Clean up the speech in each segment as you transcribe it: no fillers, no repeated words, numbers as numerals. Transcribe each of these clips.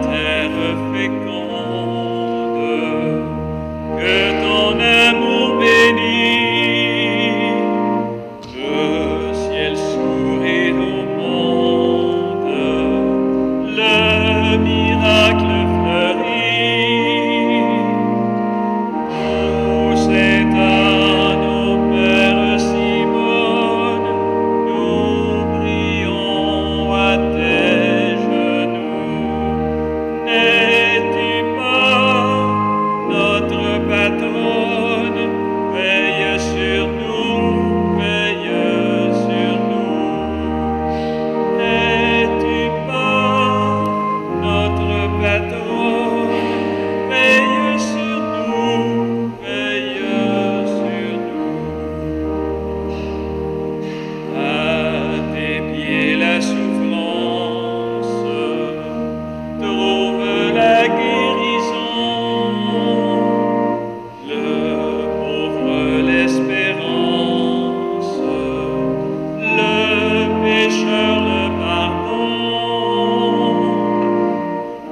terre féconde, que ton amour bénit, le ciel sourit au monde, le miracle fleurit. C'est à nos mères Simone, nous prions à tes genoux. N'es-tu pas notre patronne? Veille sur nous, veille sur nous. N'es-tu pas notre patronne? Veille sur nous, veille sur nous. À tes pieds la souffrance trouve la guérison, le pauvre l'espérance, le pécheur le pardon.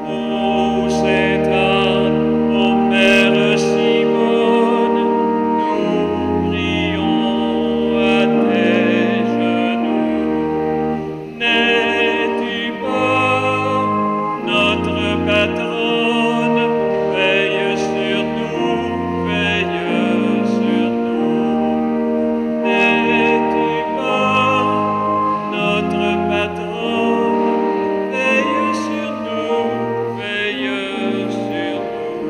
Ô Sainte Anne, ô Mère Simone, nous prions à tes genoux. N'es-tu pas notre patronne? Veille sur nous, veille sur nous. N'es-tu pas notre patronne? Veille sur nous, veille sur nous.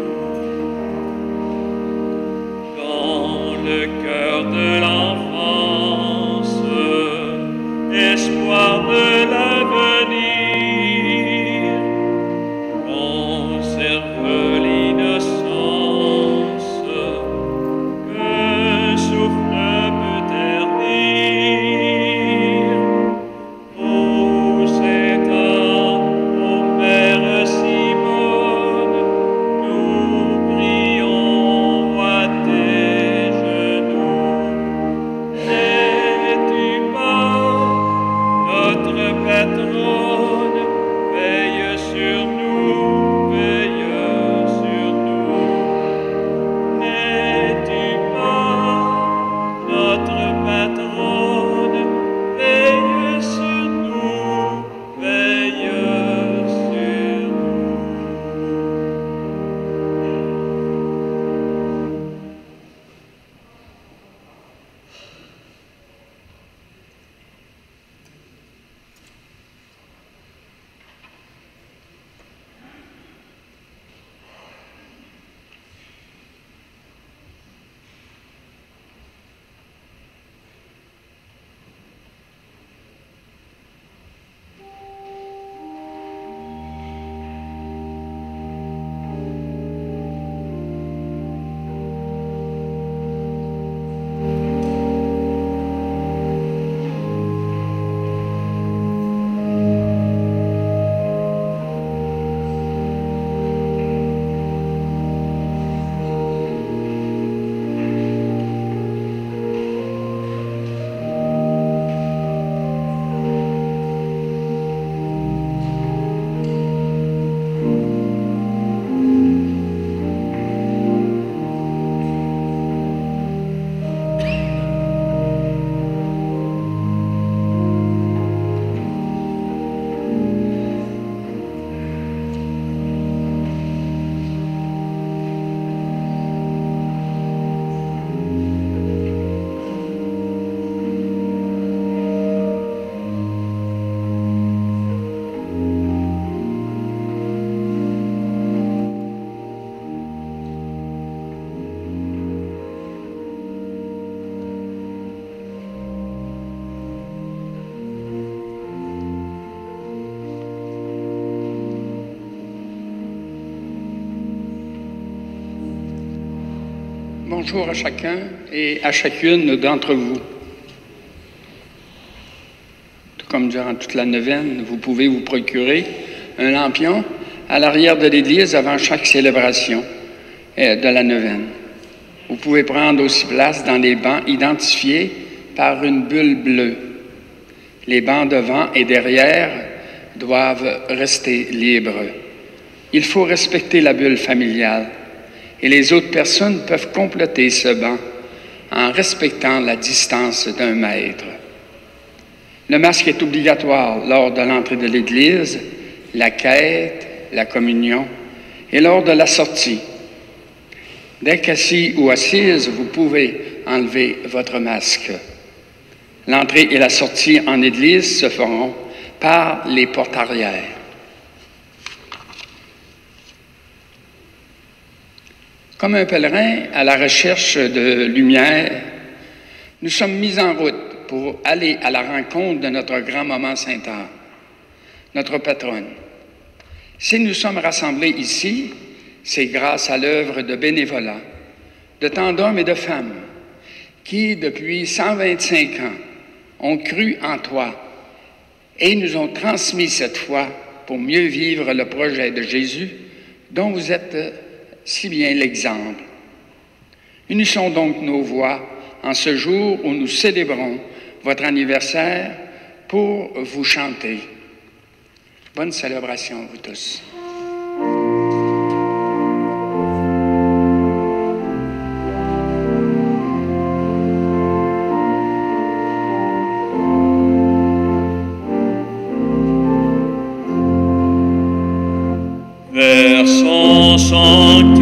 Dans le cœur de l'enfance, espoir de l'avenir, conserve l'innocence qu'un souffle peut ternir. Ô Sainte Anne, ô Mère Simone, nous prions à tes genoux. N'es-tu pas notre patronne? Veille sur nous, veille sur nous. N'es-tu pas notre patronne? Veille sur nous, veille sur nous. Bonjour à chacun et à chacune d'entre vous. Tout comme durant toute la neuvaine, vous pouvez vous procurer un lampion à l'arrière de l'église avant chaque célébration de la neuvaine. Vous pouvez prendre aussi place dans les bancs identifiés par une bulle bleue. Les bancs devant et derrière doivent rester libres. Il faut respecter la bulle familiale et les autres personnes peuvent compléter ce banc en respectant la distance d'un mètre. Le masque est obligatoire lors de l'entrée de l'Église, la quête, la communion et lors de la sortie. Dès qu'assis ou assise, vous pouvez enlever votre masque. L'entrée et la sortie en Église se feront par les portes arrière. Comme un pèlerin à la recherche de lumière, nous sommes mis en route pour aller à la rencontre de notre grand-maman Sainte-Anne, notre patronne. Si nous sommes rassemblés ici, c'est grâce à l'œuvre de bénévolat, de tant d'hommes et de femmes qui, depuis 125 ans, ont cru en toi et nous ont transmis cette foi pour mieux vivre le projet de Jésus dont vous êtes si bien l'exemple. Unissons donc nos voix en ce jour où nous célébrons votre anniversaire pour vous chanter. Bonne célébration à vous tous. Vers son sanctuaire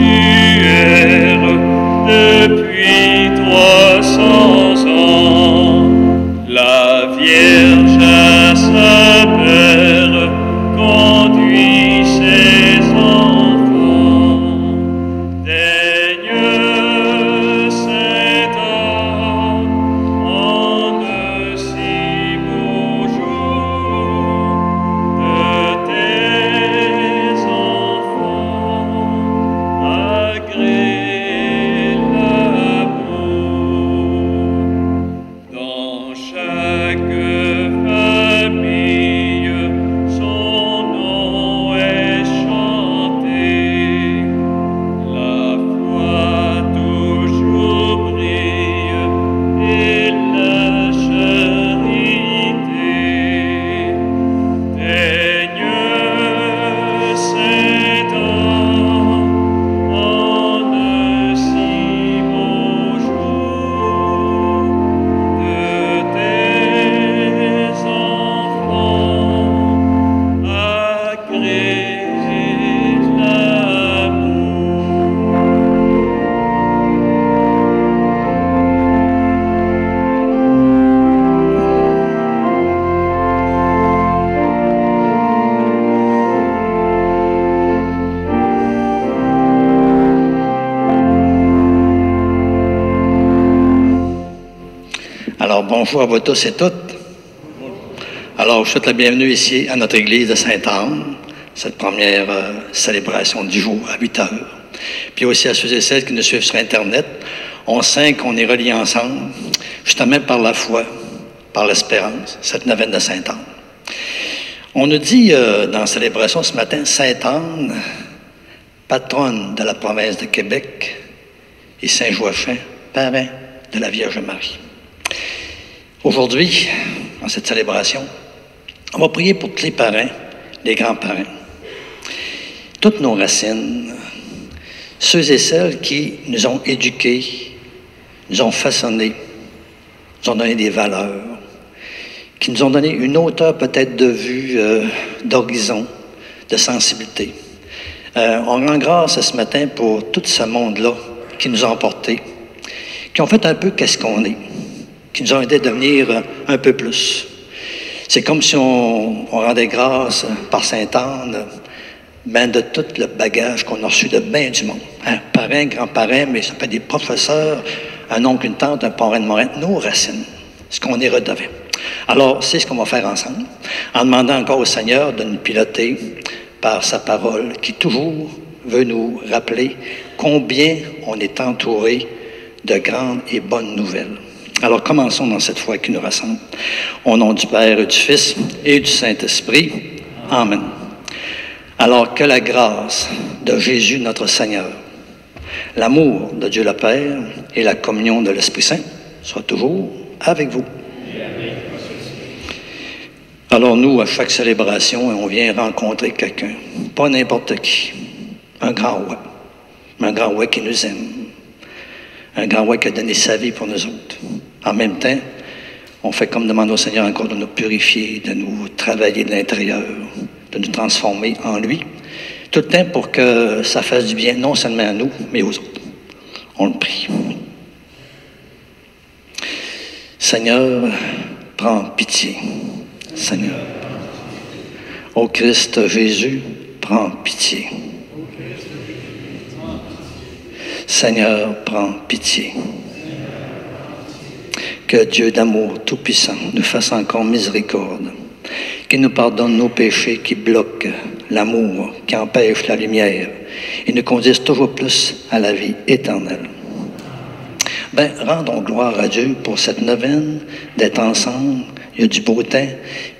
depuis 300 ans, la Vierge à sa mère conduit ses enfants. Daigne cet homme en de si beaux jours de tes enfants agrée l'amour. Dans chaque famille, son nom est chanté. La foi toujours brille et la charité. Daigne cet homme en de si beaux jours de tes enfants agrée l'amour. Alors, bonjour à vous tous et toutes. Alors, je souhaite la bienvenue ici à notre église de Sainte-Anne, cette première célébration du jour à 8 heures. Puis aussi à ceux et celles qui nous suivent sur Internet. On sait qu'on est reliés ensemble, justement par la foi, par l'espérance, cette neuvaine de Sainte-Anne. On nous dit dans la célébration ce matin, Sainte-Anne, patronne de la province de Québec, et Saint-Joachim, parrain de la Vierge Marie. Aujourd'hui, dans cette célébration, on va prier pour tous les parrains, les grands-parents, toutes nos racines, ceux et celles qui nous ont éduqués, nous ont façonnés, nous ont donné des valeurs, qui nous ont donné une hauteur peut-être de vue, d'horizon, de sensibilité. On rend grâce ce matin pour tout ce monde-là qui nous ont portés, qui ont fait un peu qu'est-ce qu'on est, qui nous ont aidé à devenir un peu plus. C'est comme si on rendait grâce par Sainte-Anne, ben de tout le bagage qu'on a reçu de bien du monde. Hein? Parrain, grand-parrain, mais ça peut être des professeurs, un oncle, une tante, un parrain de Morin, nos racines, ce qu'on est redevant. Alors, c'est ce qu'on va faire ensemble, en demandant encore au Seigneur de nous piloter par sa parole, qui toujours veut nous rappeler combien on est entouré de grandes et bonnes nouvelles. Alors, commençons dans cette foi qui nous rassemble. Au nom du Père, et du Fils et du Saint-Esprit. Amen. Alors, que la grâce de Jésus notre Seigneur, l'amour de Dieu le Père et la communion de l'Esprit Saint soient toujours avec vous. Alors nous, à chaque célébration, on vient rencontrer quelqu'un, pas n'importe qui. un grand roi. Un grand roi qui nous aime. Un grand roi qui a donné sa vie pour nous autres. En même temps, on fait comme demander au Seigneur encore de nous purifier, de nous travailler de l'intérieur, de nous transformer en lui. Tout le temps pour que ça fasse du bien, non seulement à nous, mais aux autres. On le prie. Seigneur, prends pitié. Seigneur. Ô Christ Jésus, prends pitié. Seigneur, prends pitié. Que Dieu d'amour tout-puissant nous fasse encore miséricorde, qu'il nous pardonne nos péchés qui bloquent l'amour, qui empêchent la lumière et nous conduisent toujours plus à la vie éternelle. Ben, rendons gloire à Dieu pour cette neuvaine, d'être ensemble, il y a du beau temps,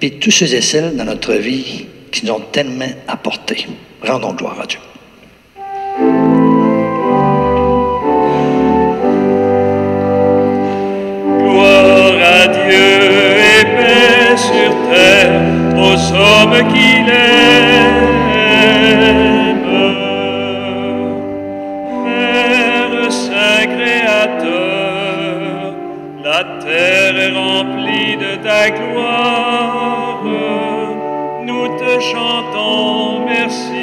puis tous ceux et celles dans notre vie qui nous ont tellement apporté. Rendons gloire à Dieu. Gloire à Dieu et paix sur terre aux hommes qu'il aime. Père saint créateur, la terre est remplie de ta gloire. Nous te chantons merci.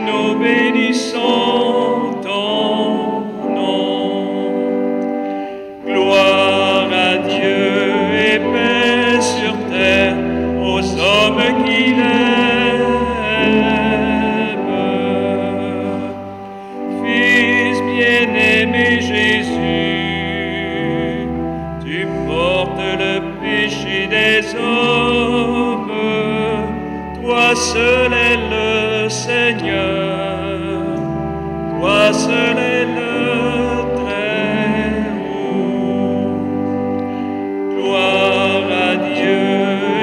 Nous bénissons ton nom. Gloire à Dieu et paix sur terre aux hommes qu'il aime. Fils bien-aimé Jésus, tu portes le péché des hommes. Toi seul est le Seigneur, toi seul est le Très-Haut. Gloire à Dieu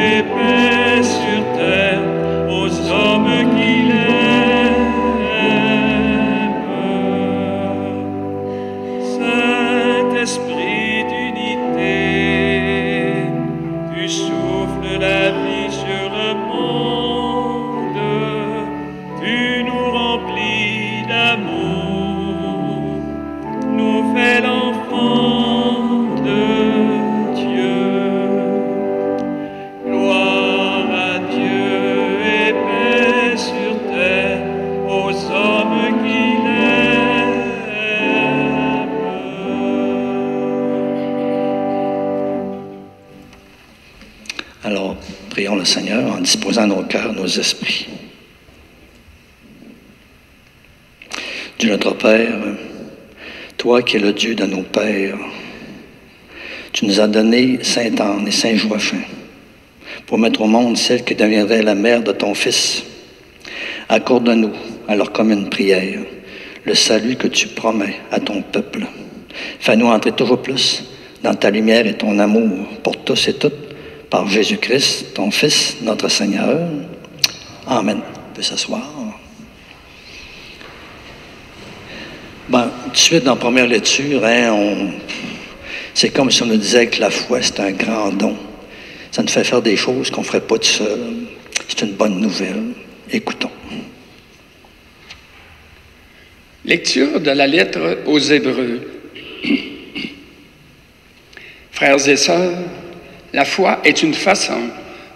et paix sur terre aux hommes qu'il aime. Saint-Esprit d'unité, tu souffles la vie sur le monde, tu nous remplis d'amour, nous fais l'enfant de Dieu. Gloire à Dieu et paix sur terre aux hommes qu'il aime. Alors, prions le Seigneur en disposant nos cœurs, nos esprits. Dieu notre Père, toi qui es le Dieu de nos pères, tu nous as donné Sainte-Anne et Saint-Joachim pour mettre au monde celle qui deviendrait la mère de ton Fils. Accorde-nous, alors comme une prière, le salut que tu promets à ton peuple. Fais-nous entrer toujours plus dans ta lumière et ton amour pour tous et toutes, par Jésus-Christ, ton Fils, notre Seigneur. Amen. On peut s'asseoir. Ben, tout de suite, dans la première lecture, c'est comme si on nous disait que la foi, c'est un grand don. Ça nous fait faire des choses qu'on ne ferait pas tout seul. C'est une bonne nouvelle. Écoutons. Lecture de la lettre aux Hébreux. Frères et sœurs, la foi est une façon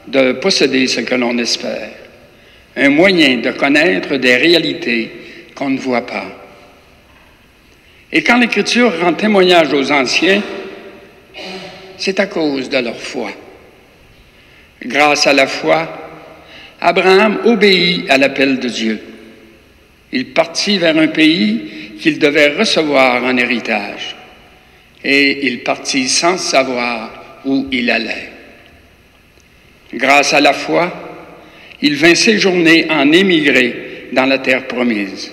de posséder ce que l'on espère, un moyen de connaître des réalités qu'on ne voit pas. Et quand l'Écriture rend témoignage aux anciens, c'est à cause de leur foi. Grâce à la foi, Abraham obéit à l'appel de Dieu. Il partit vers un pays qu'il devait recevoir en héritage. Et il partit sans savoir où il allait. Grâce à la foi, il vint séjourner en émigré dans la terre promise.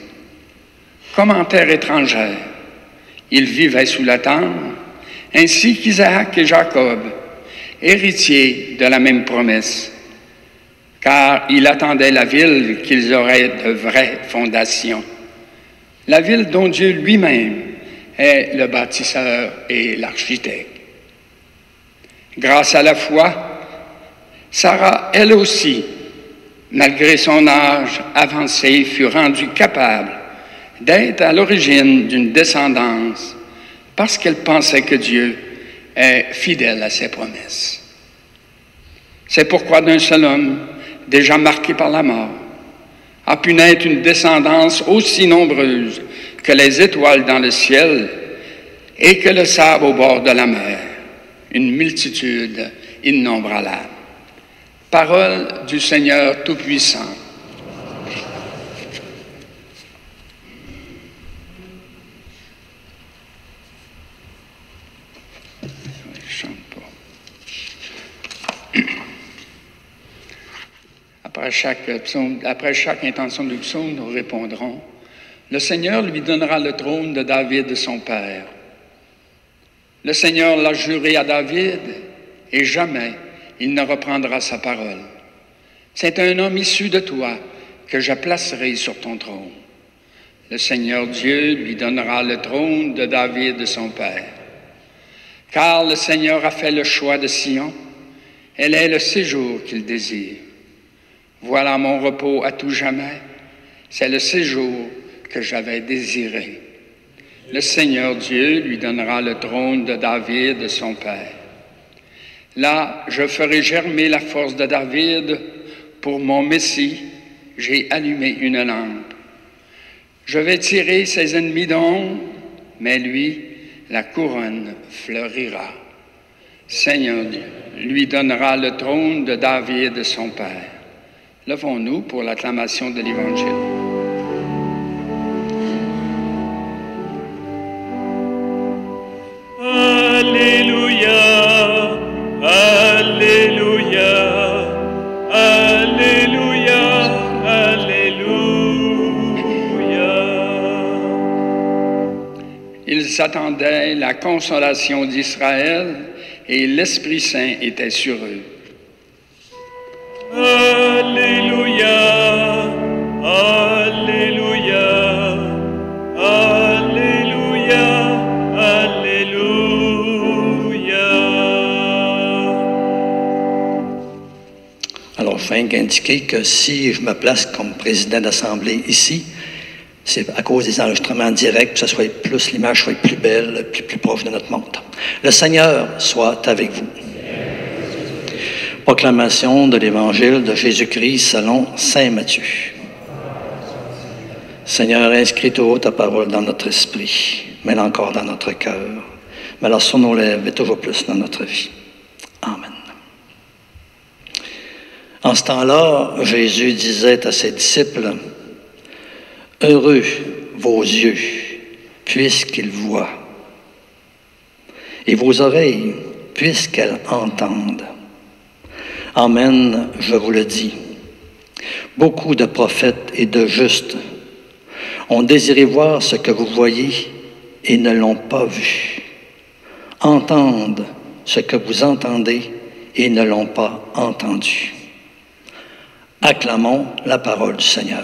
Comme en terre étrangère, il vivait sous la tente, ainsi qu'Isaac et Jacob, héritiers de la même promesse, car il attendait la ville qu'ils auraient de vraies fondations, la ville dont Dieu lui-même est le bâtisseur et l'architecte. Grâce à la foi, Sarah, elle aussi, malgré son âge avancé, fut rendu capable d'être à l'origine d'une descendance parce qu'elle pensait que Dieu est fidèle à ses promesses. C'est pourquoi d'un seul homme, déjà marqué par la mort, a pu naître une descendance aussi nombreuse que les étoiles dans le ciel et que le sable au bord de la mer, une multitude innombrable. Parole du Seigneur Tout-Puissant. Je chante pas. Après chaque intention du psaume, nous répondrons: le Seigneur lui donnera le trône de David, son père. Le Seigneur l'a juré à David, et jamais il ne reprendra sa parole. C'est un homme issu de toi que je placerai sur ton trône. Le Seigneur Dieu lui donnera le trône de David, son père. Car le Seigneur a fait le choix de Sion, elle est le séjour qu'il désire. Voilà mon repos à tout jamais, c'est le séjour que j'avais désiré. Le Seigneur Dieu lui donnera le trône de David, son père. Là, je ferai germer la force de David. Pour mon Messie, j'ai allumé une lampe. Je vais tirer ses ennemis d'ombre, mais lui, la couronne fleurira. Seigneur Dieu lui donnera le trône de David, son père. Levons-nous pour l'acclamation de l'Évangile. Alléluia, Alléluia, Alléluia, Alléluia. Ils attendaient la consolation d'Israël et l'Esprit Saint était sur eux. Alléluia, Alléluia, Alléluia, Alléluia. Alors, je viens d'indiquer que si je me place comme président d'Assemblée ici, c'est à cause des enregistrements directs, que ce soit plus, l'image soit plus belle, plus proche de notre monde. Le Seigneur soit avec vous. Proclamation de l'Évangile de Jésus-Christ selon saint Matthieu. Seigneur, inscris toujours ta parole dans notre esprit, mets-la encore dans notre cœur, mets-la sur nos lèvres et toujours plus dans notre vie. Amen. En ce temps-là, Jésus disait à ses disciples: « Heureux vos yeux, puisqu'ils voient, et vos oreilles, puisqu'elles entendent. Amen, je vous le dis. Beaucoup de prophètes et de justes ont désiré voir ce que vous voyez et ne l'ont pas vu. Entendent ce que vous entendez et ne l'ont pas entendu. » Acclamons la parole du Seigneur.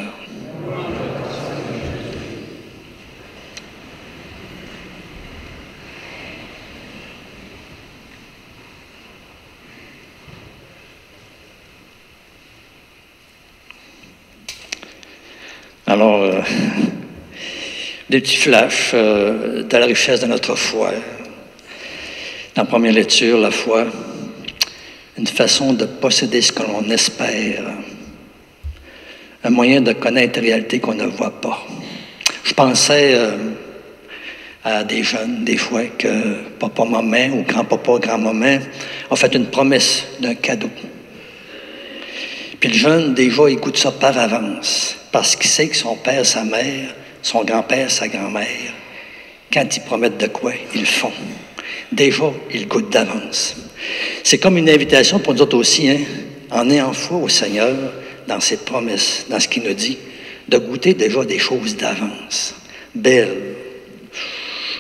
Alors, des petits flashs de la richesse de notre foi. Dans la première lecture, la foi, une façon de posséder ce que l'on espère, un moyen de connaître la réalité qu'on ne voit pas. Je pensais à des jeunes, des fois, que papa-maman ou grand-papa, grand-maman ont fait une promesse d'un cadeau. Puis le jeune, déjà, il goûte ça par avance, parce qu'il sait que son père, sa mère, son grand-père, sa grand-mère, quand ils promettent de quoi, ils le font. Déjà, ils goûtent d'avance. C'est comme une invitation pour nous autres aussi, hein, en ayant foi au Seigneur, dans ses promesses, dans ce qu'il nous dit, de goûter déjà des choses d'avance, belles.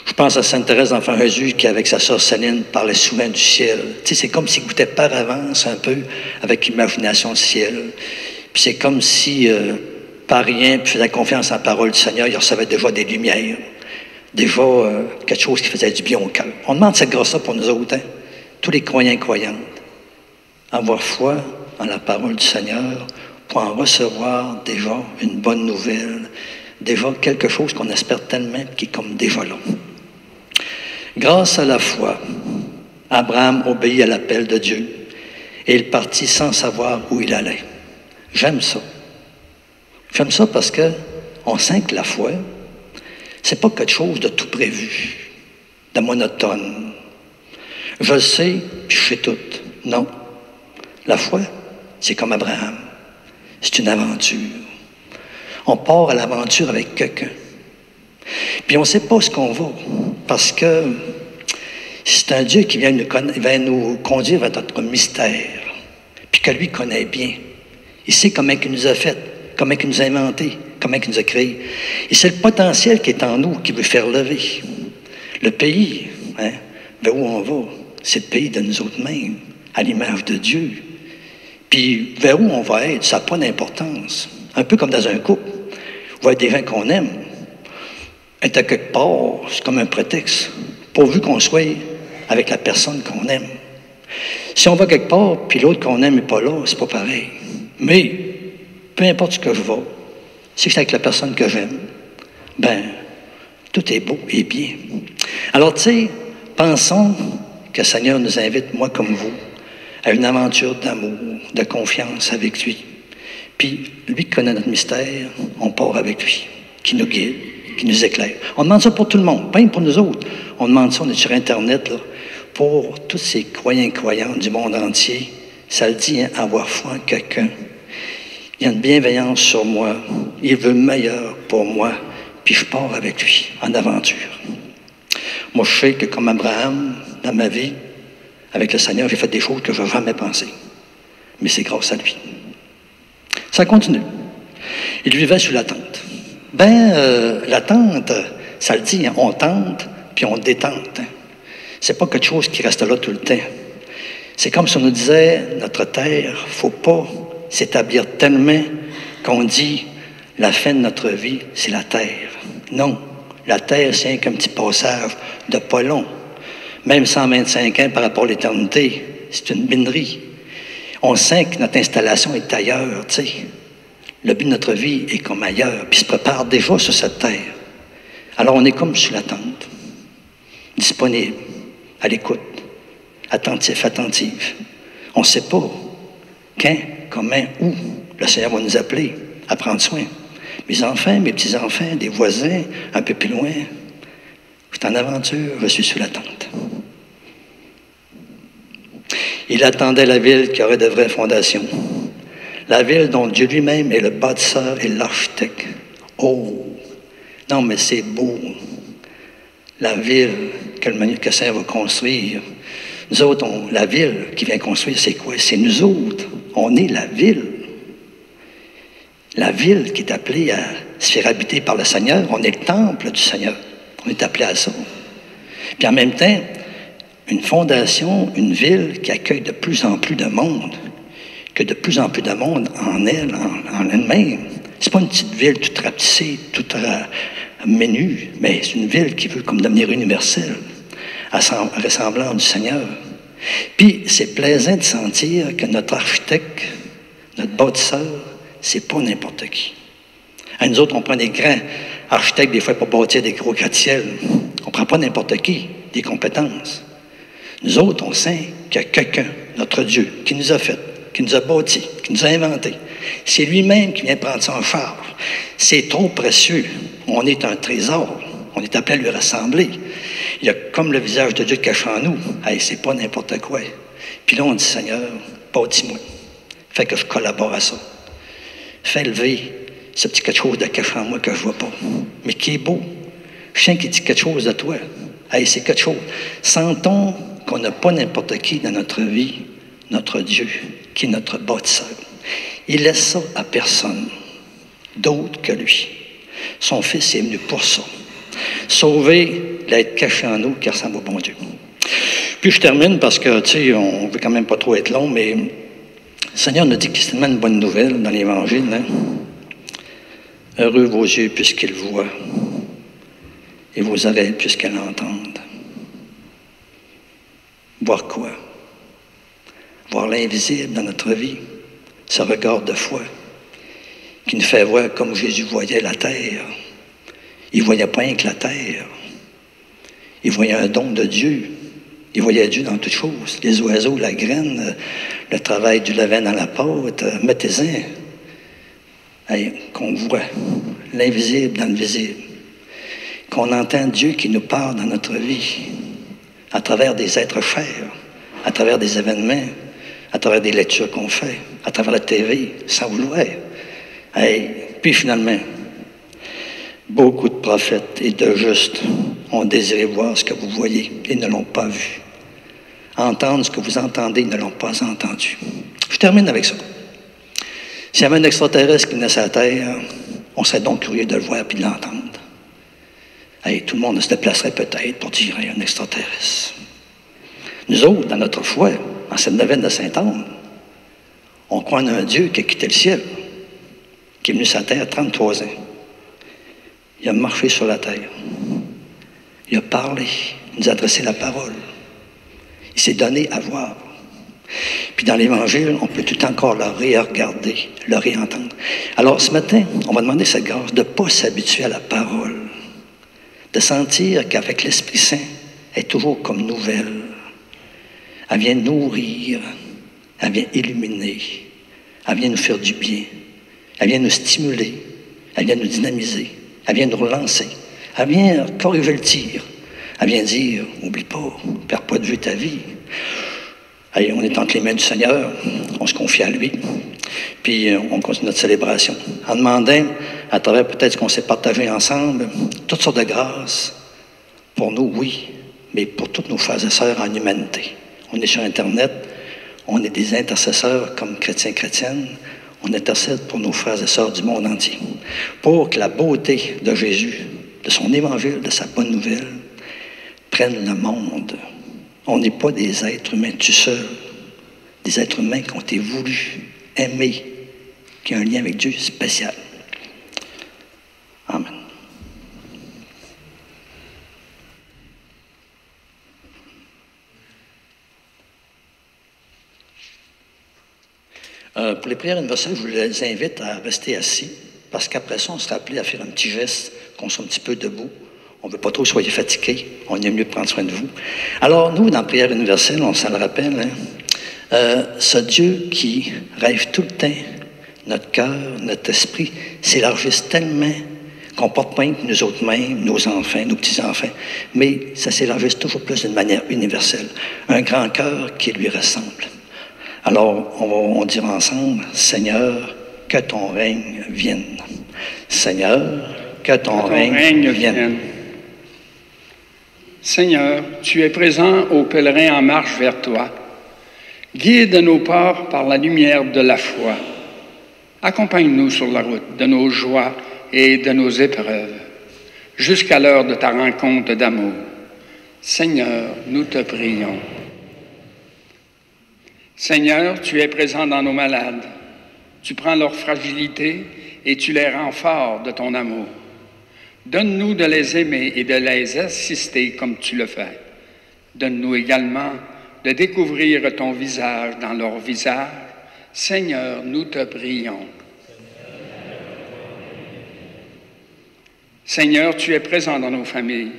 Je pense à Sainte Thérèse d'Enfant Jésus qui, avec sa sœur Céline, parlait souvent du ciel. Tu sais, c'est comme s'il goûtait par avance un peu, avec imagination le ciel. Puis c'est comme si, par rien, puis faisait confiance en la parole du Seigneur, il recevait déjà des lumières, déjà quelque chose qui faisait du bien au cœur. On demande cette grâce-là pour nous autres, hein? Tous les croyants et croyantes. Avoir foi en la parole du Seigneur pour en recevoir déjà une bonne nouvelle, déjà quelque chose qu'on espère tellement qui est comme déjà là. Grâce à la foi, Abraham obéit à l'appel de Dieu et il partit sans savoir où il allait. J'aime ça. J'aime ça parce que on sent que la foi, c'est pas quelque chose de tout prévu, de monotone. Je le sais, puis je sais tout. Non. La foi, c'est comme Abraham. C'est une aventure. On part à l'aventure avec quelqu'un. Puis on ne sait pas ce qu'on va, parce que c'est un Dieu qui vient nous conduire vers notre mystère, puis que lui connaît bien. Il sait comment il nous a fait, comment il nous a inventé, comment il nous a créé. Et c'est le potentiel qui est en nous qui veut faire lever. Le pays, vers où on va, c'est le pays de nous autres mêmes, à l'image de Dieu. Puis vers où on va être, ça n'a pas d'importance. Un peu comme dans un couple. On va être des gens qu'on aime. Être à quelque part, c'est comme un prétexte, pourvu qu'on soit avec la personne qu'on aime. Si on va quelque part, puis l'autre qu'on aime n'est pas là, c'est pas pareil. Mais, peu importe ce que je vais, si c'est avec la personne que j'aime, ben, tout est beau et bien. Alors, tu sais, pensons que le Seigneur nous invite, moi comme vous, à une aventure d'amour, de confiance avec lui. Puis, lui qui connaît notre mystère, on part avec lui, qui nous guide, qui nous éclaire. On demande ça pour tout le monde, pas même pour nous autres. On demande ça, on est sur Internet, là, pour tous ces croyants et croyantes du monde entier. Ça le dit, avoir foi en quelqu'un. Il y a une bienveillance sur moi. Il veut le meilleur pour moi. Puis je pars avec lui, en aventure. Moi, je sais que comme Abraham, dans ma vie, avec le Seigneur, j'ai fait des choses que je n'ai jamais pensées. Mais c'est grâce à lui. Ça continue. Il vivait sous la tente. La tente, ça le dit, on tente, puis on détente. C'est pas quelque chose qui reste là tout le temps. C'est comme si on nous disait, notre terre, il ne faut pas s'établir tellement qu'on dit, la fin de notre vie, c'est la terre. Non, la terre, c'est qu'un petit passage de pas long. Même 125 ans par rapport à l'éternité, c'est une minerie. On sent que notre installation est ailleurs, tu sais. Le but de notre vie est comme ailleurs, puis se prépare déjà sur cette terre. Alors on est comme sur la tente, disponible, à l'écoute, attentif, attentive. On ne sait pas quand, comment, où le Seigneur va nous appeler à prendre soin. Mes enfants, mes petits-enfants, des voisins, un peu plus loin, je suis en aventure, je suis sur la tente. Il attendait la ville qui aurait de vraies fondations. La ville dont Dieu lui-même est le bâtisseur et l'architecte. Oh! Non, mais c'est beau. La ville que le Seigneur va construire. Nous autres, la ville qui vient construire, c'est quoi? C'est nous autres. On est la ville. La ville qui est appelée à se faire habiter par le Seigneur. On est le temple du Seigneur. On est appelé à ça. Puis en même temps, une fondation, une ville qui accueille de plus en plus de monde, que de plus en plus de monde en elle, en elle-même. C'est pas une petite ville toute rapetissée, toute menue, mais c'est une ville qui veut comme devenir universelle, ressemblant du Seigneur. Puis c'est plaisant de sentir que notre architecte, notre bâtisseur, c'est pas n'importe qui. À nous autres, on prend des grands architectes des fois pour bâtir des gros gratte-ciels. On prend pas n'importe qui, des compétences. Nous autres, on sait qu'il y a quelqu'un, notre Dieu, qui nous a fait, qui nous a bâti, qui nous a inventé. C'est lui-même qui vient prendre ça en charge. C'est trop précieux. On est un trésor. On est appelé à lui ressembler. Il y a comme le visage de Dieu caché en nous. Hey, c'est pas n'importe quoi. Puis là, on dit, Seigneur, bâtis-moi. Fait que je collabore à ça. Fais lever ce petit quelque chose de caché en moi que je vois pas. Mais qui est beau. Je sens qu'il dit quelque chose de toi. Hey, c'est quelque chose. Sentons qu'on n'a pas n'importe qui dans notre vie, notre Dieu, qui est notre bâtisseur. Il laisse ça à personne d'autre que lui. Son Fils est venu pour ça. Sauver l'être caché en nous qui ressemble au bon Dieu. Puis je termine parce que, tu sais, on ne veut quand même pas trop être long, mais le Seigneur nous dit que c'est tellement une bonne nouvelle dans l'Évangile. Hein? Heureux vos yeux puisqu'ils voient et vos oreilles puisqu'elles entendent. Voir quoi? Voir l'invisible dans notre vie, ce regard de foi, qui nous fait voir comme Jésus voyait la terre. Il ne voyait pas rien que la terre. Il voyait un don de Dieu. Il voyait Dieu dans toutes choses. Les oiseaux, la graine, le travail du levain dans la pâte, mettez-en. Hey, qu'on voit l'invisible dans le visible. Qu'on entend Dieu qui nous parle dans notre vie, à travers des êtres chers, à travers des événements, à travers des lectures qu'on fait, à travers la TV, sans vouloir. Hey, puis finalement, beaucoup de prophètes et de justes ont désiré voir ce que vous voyez et ne l'ont pas vu. Entendre ce que vous entendez, ils ne l'ont pas entendu. Je termine avec ça. S'il y avait un extraterrestre qui venait sur la Terre, on serait donc curieux de le voir et de l'entendre. Hey, tout le monde se déplacerait peut-être pour dire hey, un extraterrestre. Nous autres, dans notre foi, en cette neuvaine de Sainte-Anne, on croit en un Dieu qui a quitté le ciel, qui est venu sur la terre à 33 ans. Il a marché sur la terre. Il a parlé, il nous a adressé la parole. Il s'est donné à voir. Puis dans l'Évangile, on peut tout encore le réregarder, le réentendre. Alors ce matin, on va demander cette grâce de ne pas s'habituer à la parole, de sentir qu'avec l'Esprit Saint, elle est toujours comme nouvelle. Elle vient nourrir, elle vient illuminer, elle vient nous faire du bien, elle vient nous stimuler, elle vient nous dynamiser, elle vient nous relancer, elle vient corriger le tir, elle vient dire, oublie pas, perds pas de vue ta vie. Allez, on est entre les mains du Seigneur, on se confie à lui, puis on continue notre célébration en demandant, à travers peut-être ce qu'on s'est partagé ensemble, toutes sortes de grâces, pour nous, oui, mais pour tous nos frères et sœurs en humanité. On est sur Internet, on est des intercesseurs comme chrétiens-chrétiennes, on intercède pour nos frères et sœurs du monde entier, pour que la beauté de Jésus, de son évangile, de sa bonne nouvelle, prenne le monde. On n'est pas des êtres humains tout seuls, des êtres humains qui ont été voulus, aimés, qui ont un lien avec Dieu spécial. Amen. Pour les prières universelles, je vous les invite à rester assis, parce qu'après ça, on sera appelé à faire un petit geste, qu'on soit un petit peu debout. On ne veut pas trop que vous soyez fatigués. On aime mieux prendre soin de vous. Alors, nous, dans la prière universelle, on s'en le rappelle, ce Dieu qui rêve tout le temps, notre cœur, notre esprit, s'élargissent tellement qu'on ne porte pas que nous autres mêmes, nos enfants, nos petits-enfants, mais ça s'élargisse toujours plus d'une manière universelle. Un grand cœur qui lui ressemble. Alors, on dira ensemble, Seigneur, que ton règne vienne. Seigneur, que ton règne vienne. Seigneur, tu es présent aux pèlerins en marche vers toi. Guide nos pas par la lumière de la foi. Accompagne-nous sur la route de nos joies et de nos épreuves, jusqu'à l'heure de ta rencontre d'amour. Seigneur, nous te prions. Seigneur, tu es présent dans nos malades. Tu prends leur fragilité et tu les rends forts de ton amour. Donne-nous de les aimer et de les assister comme tu le fais. Donne-nous également de découvrir ton visage dans leur visage. Seigneur, nous te prions. Seigneur, tu es présent dans nos familles.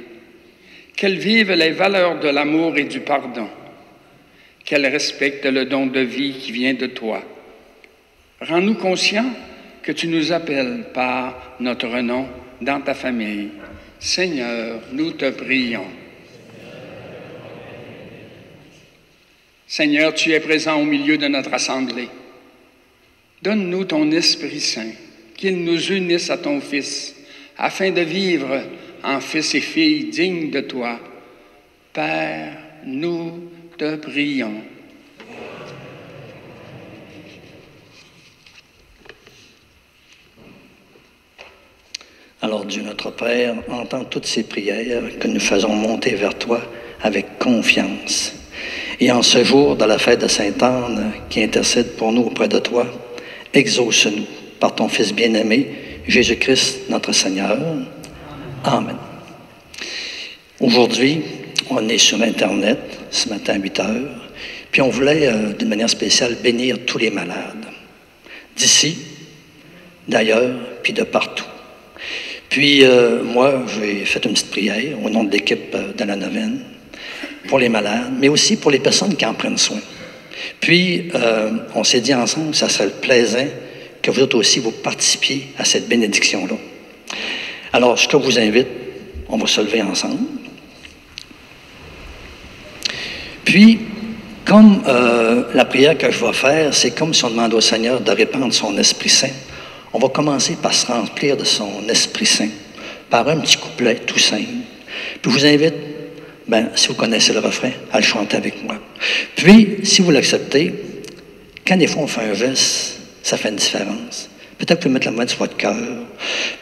Qu'elles vivent les valeurs de l'amour et du pardon. Qu'elles respectent le don de vie qui vient de toi. Rends-nous conscients que tu nous appelles par notre nom dans ta famille. Seigneur, nous te prions. Seigneur, tu es présent au milieu de notre assemblée. Donne-nous ton Esprit Saint, qu'il nous unisse à ton Fils, afin de vivre en fils et filles dignes de toi. Père, nous te prions. Alors Dieu notre Père, entends toutes ces prières que nous faisons monter vers toi avec confiance. Et en ce jour de la fête de Sainte-Anne qui intercède pour nous auprès de toi, exauce-nous par ton Fils bien-aimé, Jésus-Christ notre Seigneur. Amen. Aujourd'hui, on est sur Internet, ce matin à 8 heures, puis on voulait d'une manière spéciale bénir tous les malades. D'ici, d'ailleurs, puis de partout. Puis, moi, j'ai fait une petite prière au nom de l'équipe de la neuvaine pour les malades, mais aussi pour les personnes qui en prennent soin. Puis, on s'est dit ensemble que ça serait plaisant que vous autres aussi, vous participiez à cette bénédiction-là. Alors, je vous invite, on va se lever ensemble. Puis, comme la prière que je vais faire, c'est comme si on demande au Seigneur de répandre son Esprit Saint. On va commencer par se remplir de son Esprit Saint, par un petit couplet tout simple. Puis je vous invite, si vous connaissez le refrain, à le chanter avec moi. Puis, si vous l'acceptez, quand des fois on fait un geste, ça fait une différence. Peut-être que vous pouvez mettre la main sur votre cœur,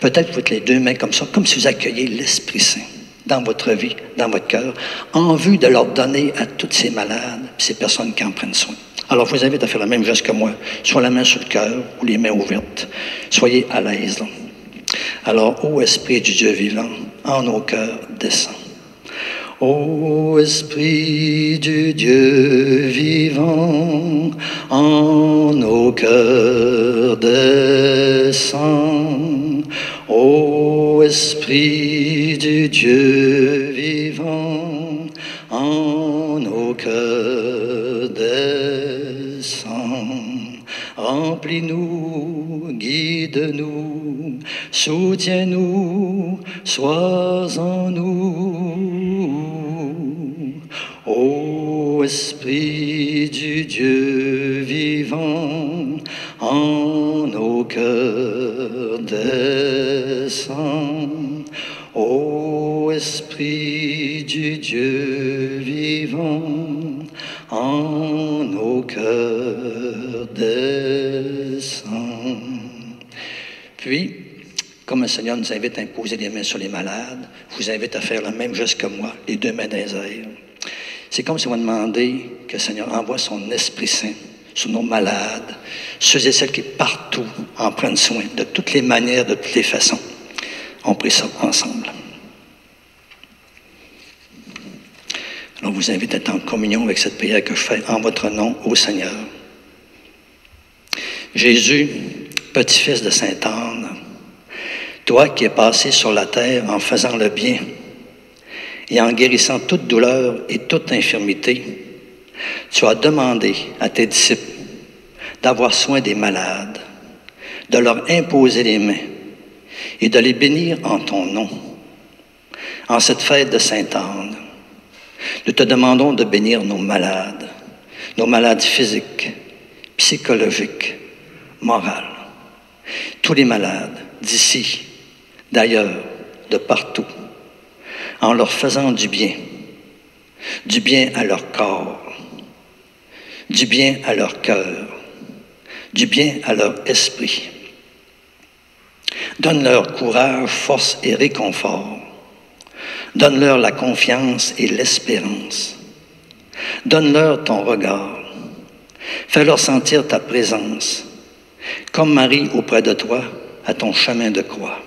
peut-être que vous faites les deux mains comme ça, comme si vous accueillez l'Esprit Saint dans votre vie, dans votre cœur, en vue de leur donner à tous ces malades, ces personnes qui en prennent soin. Alors, je vous invite à faire la même geste que moi, soit la main sur le cœur ou les mains ouvertes. Soyez à l'aise, là. Alors, ô Esprit du Dieu vivant, en nos cœurs, descends. Ô Esprit du Dieu vivant, en nos cœurs, descends. Ô Esprit du Dieu vivant, en nos cœurs, descends. Remplis-nous, guide-nous, soutiens-nous, sois en nous. Ô Esprit du Dieu vivant, en nos cœurs descends. Ô Esprit du Dieu vivant, en nos cœurs descends. Puis, comme le Seigneur nous invite à imposer les mains sur les malades, je vous invite à faire le même geste que moi, les deux mains dans les airs. C'est comme si on demandait que le Seigneur envoie son Esprit Saint sur nos malades, ceux et celles qui partout en prennent soin, de toutes les manières, de toutes les façons. On prie ça ensemble. Alors, je vous invite à être en communion avec cette prière que je fais en votre nom au Seigneur. Jésus, petit-fils de Sainte Anne, toi qui es passé sur la terre en faisant le bien et en guérissant toute douleur et toute infirmité, tu as demandé à tes disciples d'avoir soin des malades, de leur imposer les mains et de les bénir en ton nom. En cette fête de Sainte Anne, nous te demandons de bénir nos malades physiques, psychologiques, morales, tous les malades d'ici, d'ailleurs, de partout, en leur faisant du bien à leur corps, du bien à leur cœur, du bien à leur esprit. Donne-leur courage, force et réconfort. Donne-leur la confiance et l'espérance. Donne-leur ton regard. Fais-leur sentir ta présence, comme Marie auprès de toi, à ton chemin de croix.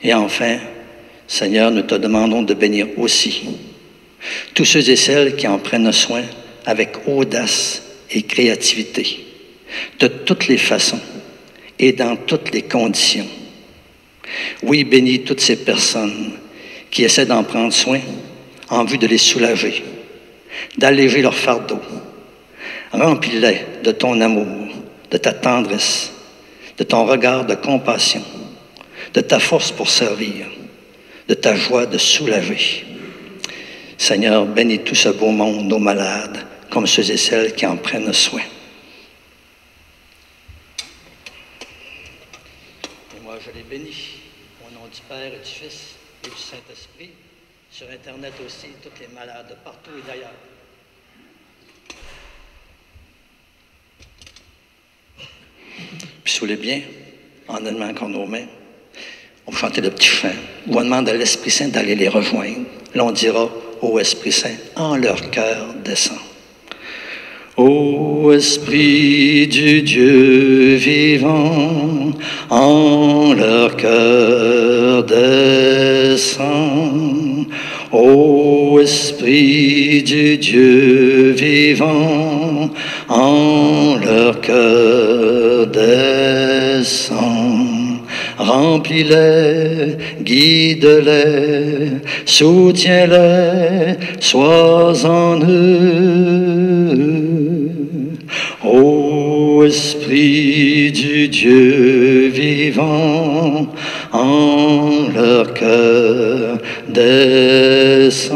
Et enfin, Seigneur, nous te demandons de bénir aussi tous ceux et celles qui en prennent soin avec audace et créativité, de toutes les façons et dans toutes les conditions. Oui, bénis toutes ces personnes qui essaient d'en prendre soin en vue de les soulager, d'alléger leur fardeau. Remplis-les de ton amour, de ta tendresse, de ton regard de compassion, de ta force pour servir, de ta joie de soulager. Seigneur, bénis tout ce beau monde, nos malades, comme ceux et celles qui en prennent soin. Et moi, je les bénis, au nom du Père et du Fils et du Saint-Esprit, sur Internet aussi, tous les malades de partout et d'ailleurs. Puis sous les biens, en allemand encore nos mains, on va chanter le petit chant, où on demande à l'Esprit Saint d'aller les rejoindre. Là, on dira, ô Esprit Saint, en leur cœur descend. Ô Esprit du Dieu vivant, en leur cœur descend. Ô Esprit du Dieu vivant, en leur cœur descend. remplis-les, guide-les, soutiens-les, sois en eux. Ô Esprit du Dieu vivant, en leur cœur descend.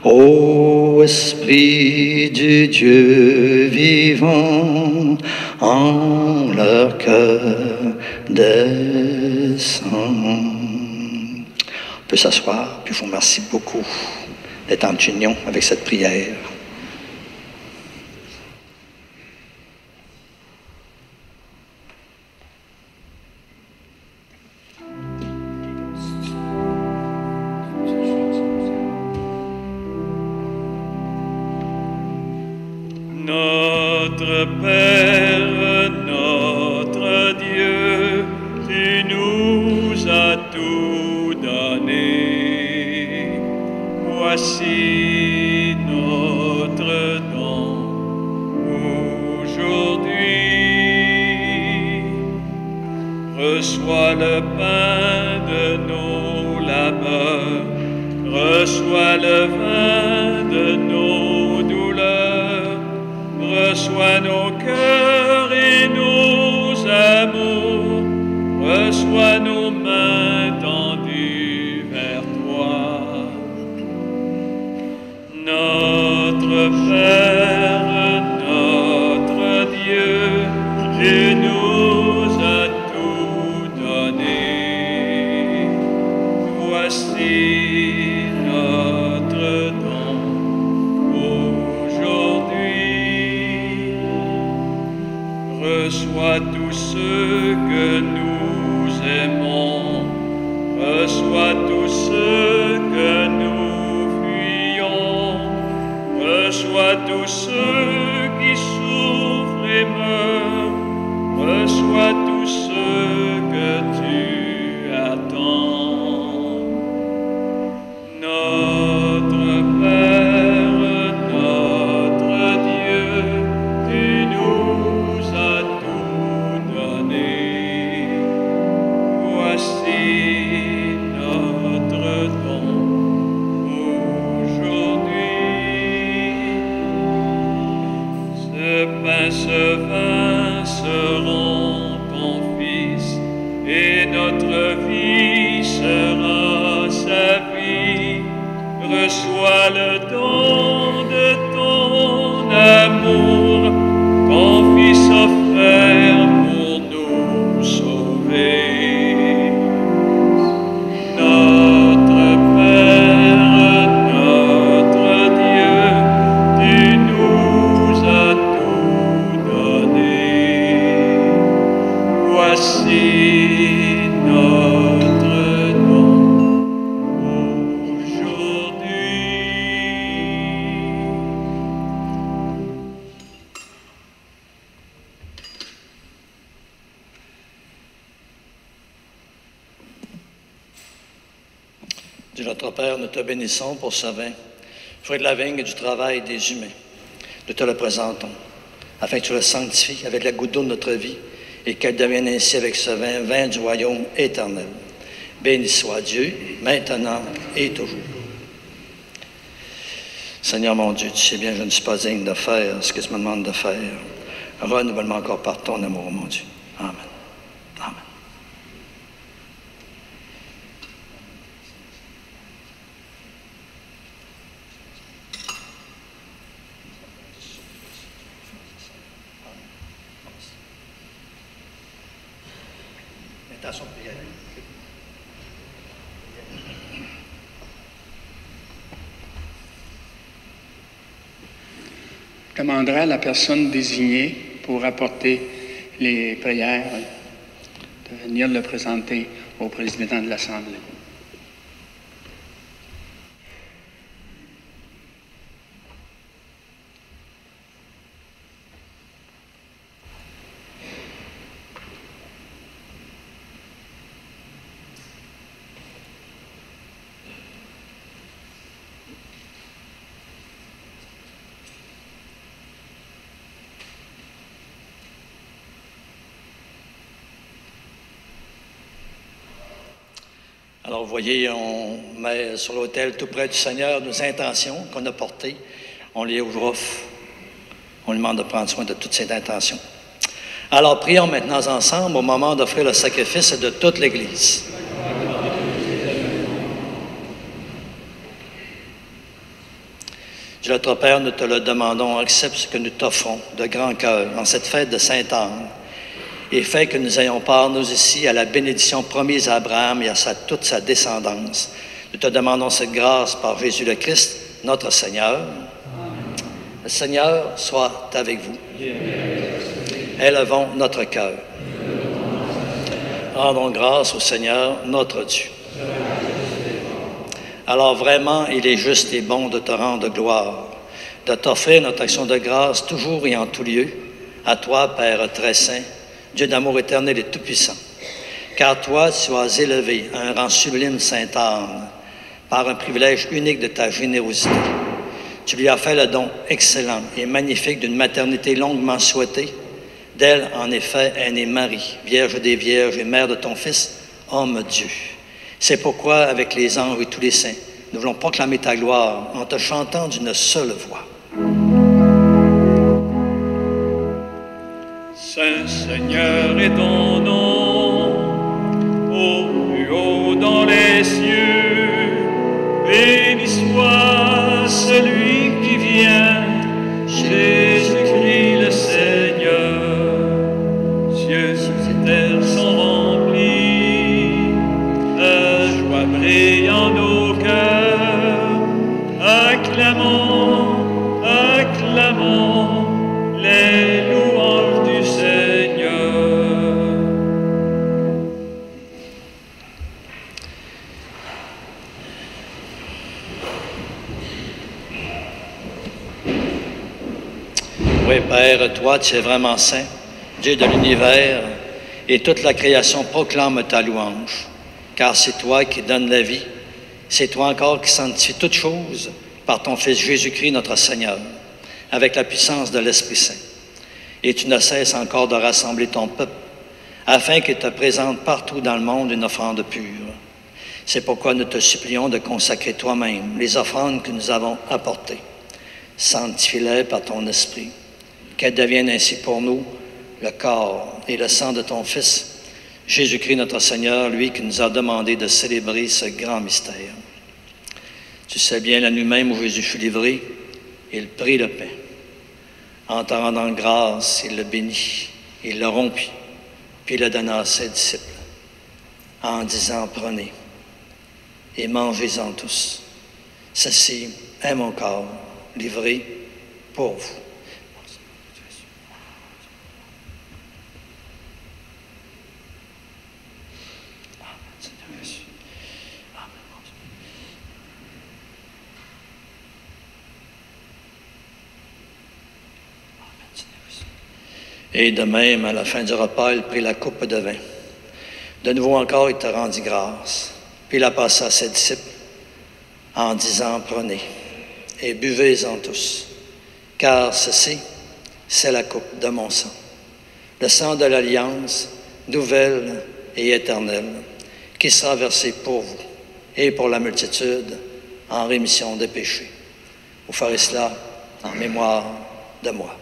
Ô Esprit du Dieu vivant, en leur cœur descend. On peut s'asseoir, puis je vous remercie beaucoup d'être en union avec cette prière. Notre Père, notre Dieu, tu nous as tout donné. Voici notre don aujourd'hui. Reçois le pain de nos labeurs, reçois le vin de nos douleurs. Reçois nos cœurs et nos amours, reçois nos mains tendues vers toi. Notre Père, notre Dieu, tu nous as tout donné. Voici notre don aujourd'hui. Reçois tous ceux que nous aimons, reçois tous ceux que nous fuyons, reçois tous ceux qui souffrent et meurent, reçois tous ceux que tu attends. Notre Père, notre Dieu, tu nous as tout donné. Voici notre don aujourd'hui. Ce pain, ce vin seront ton Fils, et notre vie sera sa vie. Reçois le don de ton amour, ton Fils offert pour nous sauver. Notre Père, notre Dieu, tu nous as tout donné. Voici notre don aujourd'hui. Dieu notre Père, nous te bénissons pour ce vin, fruit de la vigne et du travail des humains. Nous te le présentons, afin que tu le sanctifies avec la goutte d'eau de notre vie et qu'elle devienne ainsi avec ce vin, vin du royaume éternel. Béni soit Dieu, maintenant et toujours. Seigneur mon Dieu, tu sais bien, je ne suis pas digne de faire ce que tu me demandes de faire. Renouvelle-moi encore par ton amour, mon Dieu. Amen. Amen. Intention de prière. Je demanderai à la personne désignée pour apporter les prières de venir le présenter au président de l'Assemblée. Alors, vous voyez, on met sur l'autel tout près du Seigneur nos intentions qu'on a portées. On les offre. On lui demande de prendre soin de toutes ces intentions. Alors, prions maintenant ensemble au moment d'offrir le sacrifice de toute l'Église. Dieu notre Père, nous te le demandons, accepte ce que nous t'offrons de grand cœur en cette fête de Sainte-Anne et fais que nous ayons part, nous ici, à la bénédiction promise à Abraham et à toute sa descendance. Nous te demandons cette grâce par Jésus le Christ, notre Seigneur. Le Seigneur soit avec vous. Élevons notre cœur. Rendons grâce au Seigneur, notre Dieu. Alors vraiment, il est juste et bon de te rendre gloire, de t'offrir notre action de grâce toujours et en tout lieu, à toi, Père très saint, Dieu d'amour éternel et tout-puissant. Car toi, tu as élevé à un rang sublime Sainte Anne, par un privilège unique de ta générosité. Tu lui as fait le don excellent et magnifique d'une maternité longuement souhaitée. D'elle, en effet, est née Marie, Vierge des Vierges et mère de ton Fils, homme Dieu. C'est pourquoi, avec les anges et tous les saints, nous voulons proclamer ta gloire en te chantant d'une seule voix. Saint Seigneur est ton nom, au plus haut dans les cieux. Béni soit celui qui vient, Jésus-Christ le Seigneur. Cieux et terre sont remplis, la joie brille en nos cœurs. Acclamons, acclamons les louanges du Seigneur. Oui, Père, toi, tu es vraiment saint, Dieu de l'univers, et toute la création proclame ta louange, car c'est toi qui donnes la vie, c'est toi encore qui sanctifie toutes choses par ton Fils Jésus-Christ, notre Seigneur, avec la puissance de l'Esprit Saint. Et tu ne cesses encore de rassembler ton peuple, afin qu'il te présente partout dans le monde une offrande pure. C'est pourquoi nous te supplions de consacrer toi-même les offrandes que nous avons apportées. Sanctifie-les par ton Esprit, qu'elles deviennent ainsi pour nous le corps et le sang de ton Fils, Jésus-Christ notre Seigneur, lui qui nous a demandé de célébrer ce grand mystère. Tu sais bien, la nuit même où Jésus fut livré, il prit le pain. En te rendant grâce, il le bénit, il le rompit, puis il le donna à ses disciples, en disant, prenez et mangez-en tous. Ceci est mon corps, livré pour vous. Et de même, à la fin du repas, il prit la coupe de vin. De nouveau encore, il te rendit grâce. Puis il la passa à ses disciples en disant, prenez et buvez-en tous, car ceci, c'est la coupe de mon sang, le sang de l'alliance nouvelle et éternelle, qui sera versé pour vous et pour la multitude en rémission des péchés. Vous ferez cela en mémoire de moi.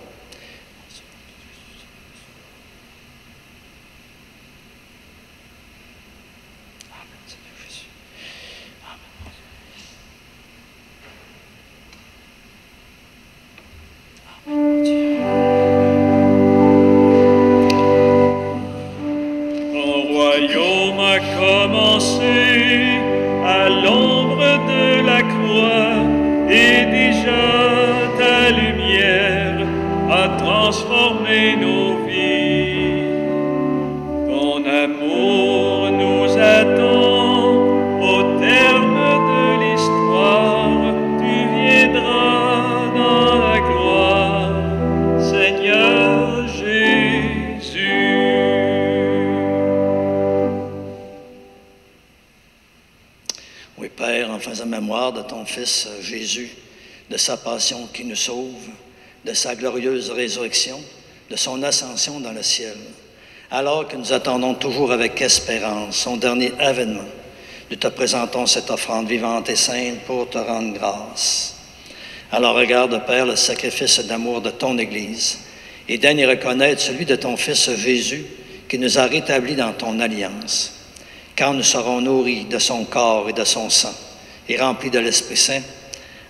Transformer nos vies. Ton amour nous attend au terme de l'histoire. Tu viendras dans la gloire, Seigneur Jésus. Oui, Père, en faisant mémoire de ton Fils Jésus, de sa passion qui nous sauve, de sa glorieuse résurrection, de son ascension dans le ciel, alors que nous attendons toujours avec espérance son dernier avènement, Nous te présentons cette offrande vivante et sainte pour te rendre grâce. Alors regarde, Père, le sacrifice d'amour de ton Église et daigne y reconnaître celui de ton Fils Jésus qui nous a rétablis dans ton alliance. Quand nous serons nourris de son corps et de son sang et remplis de l'Esprit Saint,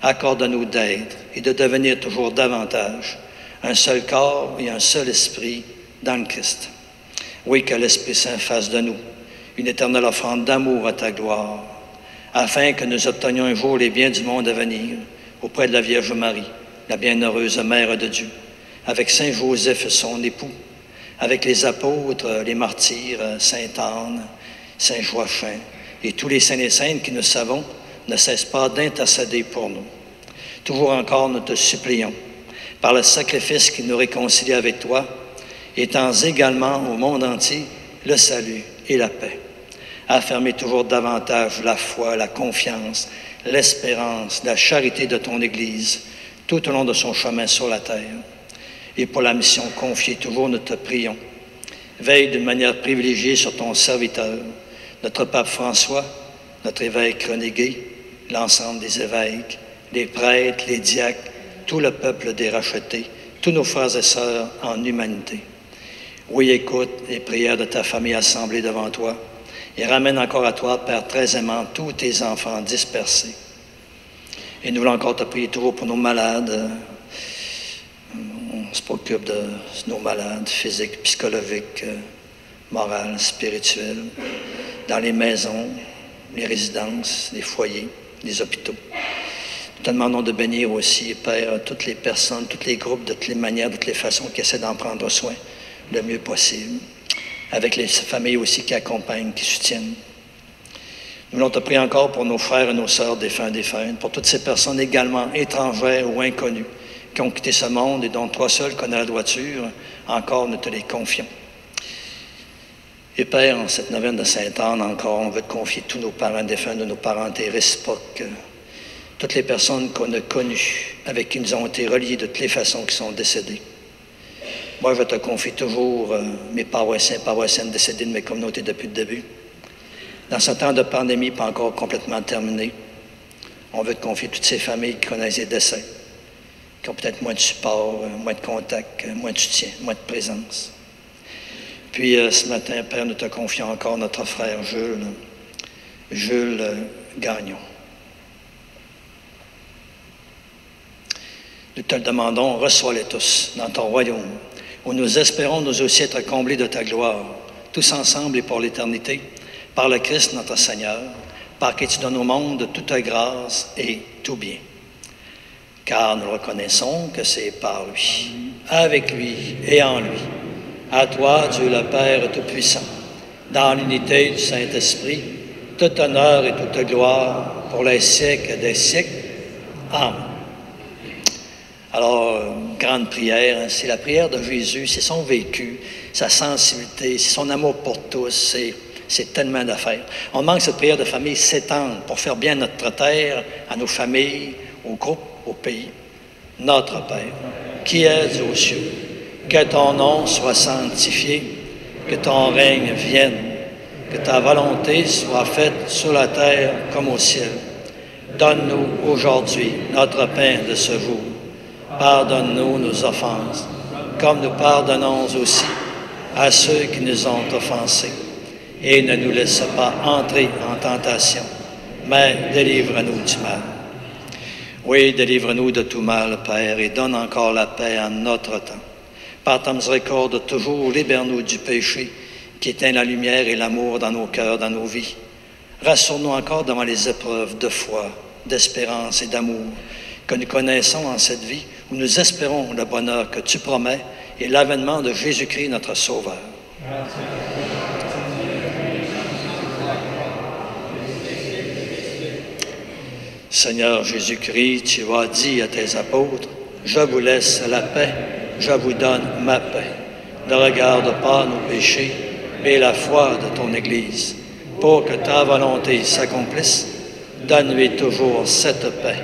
accorde-nous d'être et de devenir toujours davantage un seul corps et un seul esprit dans le Christ. Oui, que l'Esprit Saint fasse de nous une éternelle offrande d'amour à ta gloire, afin que nous obtenions un jour les biens du monde à venir auprès de la Vierge Marie, la bienheureuse Mère de Dieu, avec Saint Joseph, son époux, avec les apôtres, les martyrs, Sainte Anne, Saint Joachim, et tous les saints et saintes qui, nous savons, ne cessent pas d'intercéder pour nous. Toujours encore, nous te supplions, par le sacrifice qui nous réconcilie avec toi, étends également au monde entier le salut et la paix. Affermis toujours davantage la foi, la confiance, l'espérance, la charité de ton Église, tout au long de son chemin sur la terre. Et pour la mission confiée, toujours nous te prions. Veille d'une manière privilégiée sur ton serviteur, notre pape François, notre évêque Renégué, l'ensemble des évêques, les prêtres, les diacres, tout le peuple des rachetés, tous nos frères et sœurs en humanité. Oui, écoute les prières de ta famille assemblée devant toi et ramène encore à toi, Père très aimant, tous tes enfants dispersés. Et nous voulons encore te prier toujours pour nos malades. On se préoccupe de nos malades physiques, psychologiques, morales, spirituelles, dans les maisons, les résidences, les foyers, les hôpitaux. Nous te demandons de bénir aussi, Père, toutes les personnes, tous les groupes, de toutes les manières, de toutes les façons qui essaient d'en prendre soin le mieux possible, avec les familles aussi qui accompagnent, qui soutiennent. Nous voulons te prier encore pour nos frères et nos sœurs défuntes, pour toutes ces personnes également étrangères ou inconnues qui ont quitté ce monde et dont toi seul connais la droiture, encore nous te les confions. Et Père, en cette neuvaine de Sainte-Anne, encore, on veut te confier tous nos parents défunts, de nos parentés réciproques, toutes les personnes qu'on a connues, avec qui nous ont été reliés de toutes les façons qui sont décédées. Moi, je te confie toujours mes paroissiens, paroissiennes décédés de mes communautés depuis le début. Dans ce temps de pandémie pas encore complètement terminé, on veut te confier toutes ces familles qui connaissent des décès, qui ont peut-être moins de support, moins de contact, moins de soutien, moins de présence. Puis ce matin, Père, nous te confions encore notre frère Jules Gagnon. Nous te le demandons, reçois-les tous dans ton royaume, où nous espérons nous aussi être comblés de ta gloire, tous ensemble et pour l'éternité, par le Christ notre Seigneur, par qui tu donnes au monde toute grâce et tout bien. Car nous reconnaissons que c'est par lui, avec lui et en lui, à toi, Dieu le Père Tout-Puissant, dans l'unité du Saint-Esprit, tout honneur et toute gloire pour les siècles des siècles. Amen. Alors, grande prière, c'est la prière de Jésus, c'est son vécu, sa sensibilité, c'est son amour pour tous, c'est tellement d'affaires. On demande que cette prière de famille s'étende pour faire bien notre terre, à nos familles, au groupe, au pays. Notre Père, qui es aux cieux, que ton nom soit sanctifié, que ton règne vienne, que ta volonté soit faite sur la terre comme au ciel. Donne-nous aujourd'hui notre pain de ce jour. Pardonne-nous nos offenses, comme nous pardonnons aussi à ceux qui nous ont offensés. Et ne nous laisse pas entrer en tentation, mais délivre-nous du mal. Oui, délivre-nous de tout mal, Père, et donne encore la paix en notre temps. Par ta miséricorde, toujours libère-nous du péché qui éteint la lumière et l'amour dans nos cœurs, dans nos vies. Rassure-nous encore devant les épreuves de foi, d'espérance et d'amour que nous connaissons en cette vie, où nous espérons le bonheur que tu promets et l'avènement de Jésus-Christ, notre Sauveur. Seigneur Jésus-Christ, tu as dit à tes apôtres, « Je vous laisse la paix, je vous donne ma paix. Ne regarde pas nos péchés, mais la foi de ton Église. Pour que ta volonté s'accomplisse, donne-lui toujours cette paix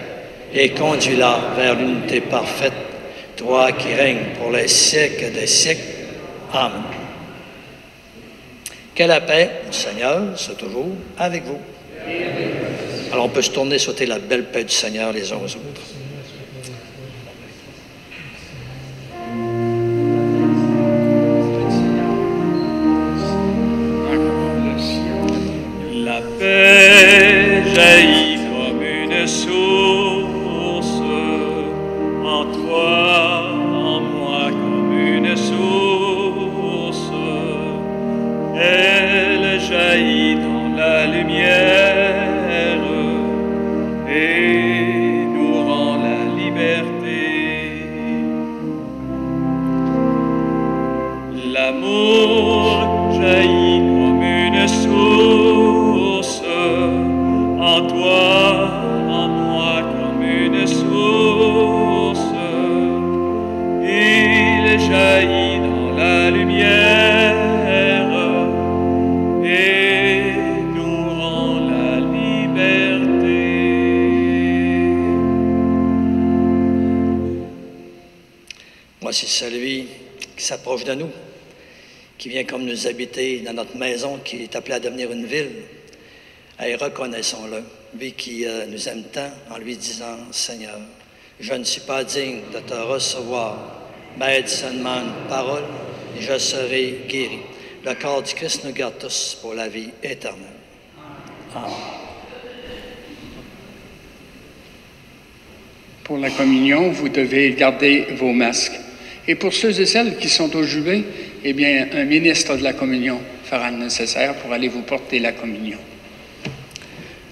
et conduis-la vers l'unité parfaite, toi qui règnes pour les siècles des siècles. Amen. » Que la paix du Seigneur soit toujours avec vous. Alors on peut se tourner, souhaiter la belle paix du Seigneur les uns aux autres. La paix jaillit comme une source en toi, en moi comme une source. Elle jaillit dans la lumière et nous rend la liberté. L'amour jaillit comme une source en toi, en moi comme une source. Il jaillit dans la lumière et nous rend la liberté. Moi, c'est celui qui s'approche de nous, qui vient comme nous habiter dans notre maison, qui est appelé à devenir une ville. Et reconnaissons-le, lui qui nous aime tant, en lui disant, Seigneur, je ne suis pas digne de te recevoir, mais aide seulement une parole, et je serai guéri. Le corps du Christ nous garde tous pour la vie éternelle. Amen. Pour la communion, vous devez garder vos masques. Et pour ceux et celles qui sont au jubilé, eh bien, un ministre de la communion fera le nécessaire pour aller vous porter la communion.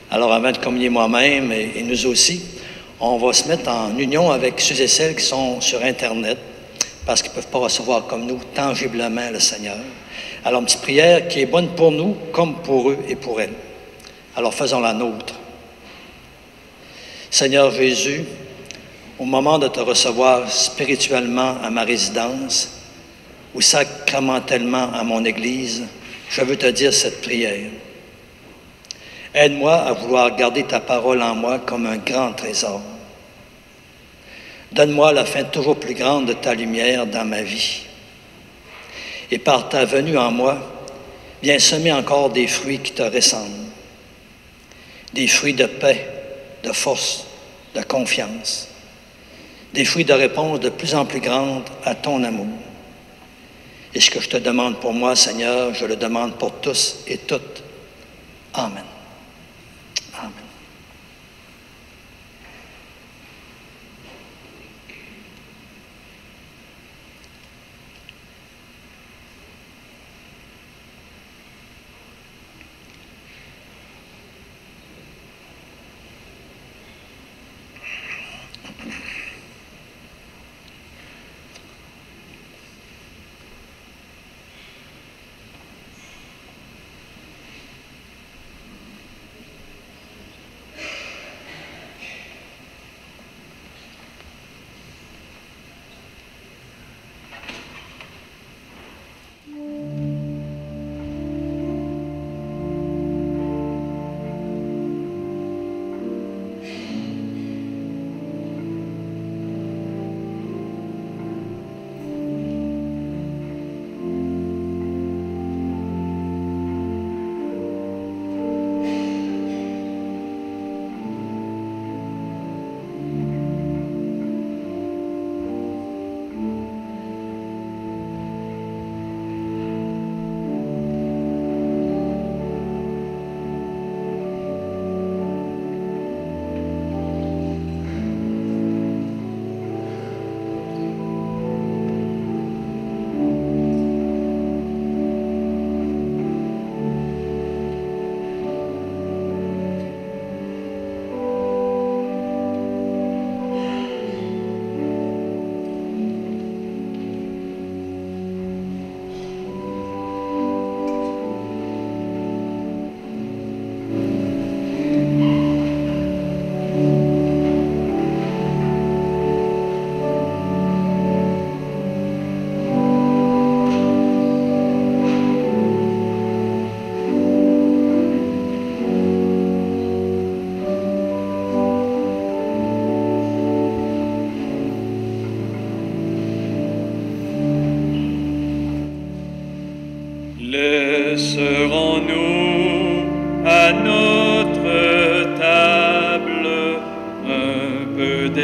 Alors, avant de communier moi-même et nous aussi, on va se mettre en union avec ceux et celles qui sont sur Internet, parce qu'ils ne peuvent pas recevoir comme nous tangiblement le Seigneur. Alors, une petite prière qui est bonne pour nous, comme pour eux et pour elles. Alors, faisons la nôtre. Seigneur Jésus, au moment de te recevoir spirituellement à ma résidence ou sacramentellement à mon Église, je veux te dire cette prière. Aide-moi à vouloir garder ta parole en moi comme un grand trésor. Donne-moi la fin toujours plus grande de ta lumière dans ma vie. Et par ta venue en moi, viens semer encore des fruits qui te ressemblent. Des fruits de paix, de force, de confiance. Des fruits de réponse de plus en plus grande à ton amour. Et ce que je te demande pour moi, Seigneur, je le demande pour tous et toutes. Amen. Amen.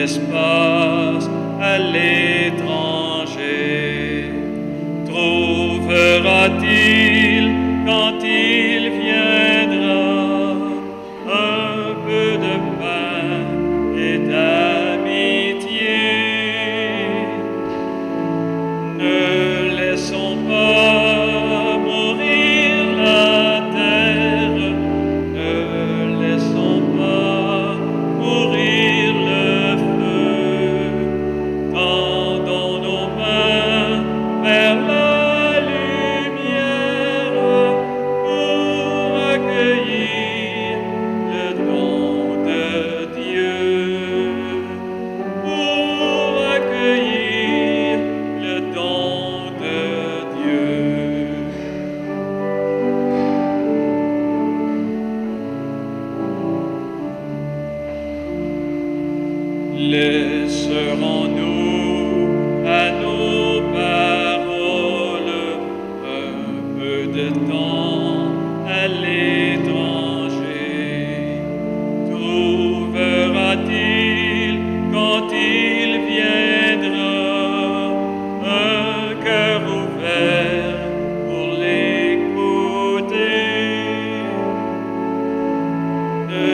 d'espace à l'étranger. Trouvera-t-il quand il viendra un peu de pain et d'amitié? Ne laissons pas mourir la terre, ne laissons pas mourir le feu. Tendons nos mains vers la lumière pour accueillir le don de Dieu, pour accueillir le don de Dieu. Laisserons-nous à nos paroles un peu de temps à l'étranger? Trouvera-t-il quand il viendra un cœur ouvert pour l'écouter? Ne